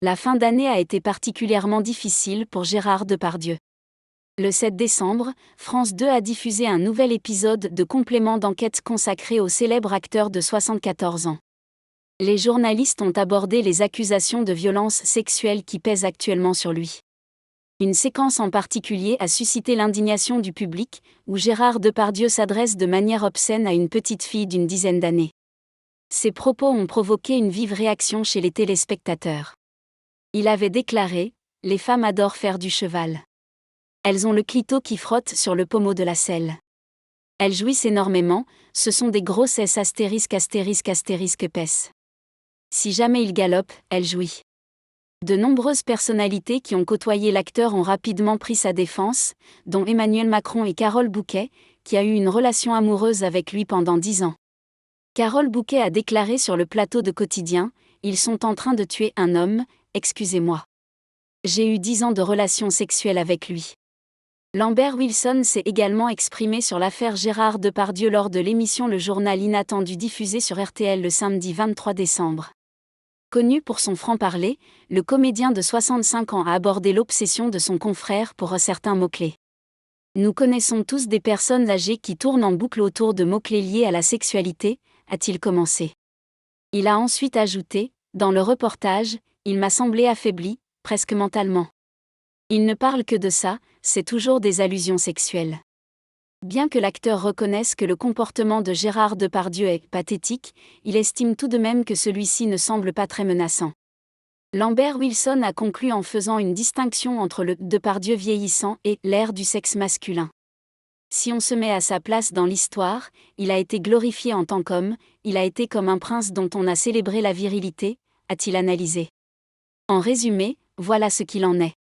La fin d'année a été particulièrement difficile pour Gérard Depardieu. Le 7 décembre, France 2 a diffusé un nouvel épisode de complément d'enquête consacré au célèbre acteur de 74 ans. Les journalistes ont abordé les accusations de violences sexuelles qui pèsent actuellement sur lui. Une séquence en particulier a suscité l'indignation du public, où Gérard Depardieu s'adresse de manière obscène à une petite fille d'une dizaine d'années. Ces propos ont provoqué une vive réaction chez les téléspectateurs. Il avait déclaré « Les femmes adorent faire du cheval. Elles ont le clito qui frotte sur le pommeau de la selle. Elles jouissent énormément, ce sont des grosses S épaisses. Si jamais il galope, elle jouit. » De nombreuses personnalités qui ont côtoyé l'acteur ont rapidement pris sa défense, dont Emmanuel Macron et Carole Bouquet, qui a eu une relation amoureuse avec lui pendant 10 ans. Carole Bouquet a déclaré sur le plateau de Quotidien « Ils sont en train de tuer un homme, excusez-moi. J'ai eu 10 ans de relation sexuelle avec lui. » Lambert Wilson s'est également exprimé sur l'affaire Gérard Depardieu lors de l'émission Le Journal Inattendu diffusée sur RTL le samedi 23 décembre. Connu pour son franc-parler, le comédien de 65 ans a abordé l'obsession de son confrère pour certains mots-clés. Nous connaissons tous des personnes âgées qui tournent en boucle autour de mots-clés liés à la sexualité, a-t-il commencé. Il a ensuite ajouté, dans le reportage, il m'a semblé affaibli, presque mentalement. Il ne parle que de ça, c'est toujours des allusions sexuelles. Bien que l'acteur reconnaisse que le comportement de Gérard Depardieu est pathétique, il estime tout de même que celui-ci ne semble pas très menaçant. Lambert Wilson a conclu en faisant une distinction entre le Depardieu vieillissant et l'ère du sexe masculin. Si on se met à sa place dans l'histoire, il a été glorifié en tant qu'homme, il a été comme un prince dont on a célébré la virilité, a-t-il analysé. En résumé, voilà ce qu'il en est.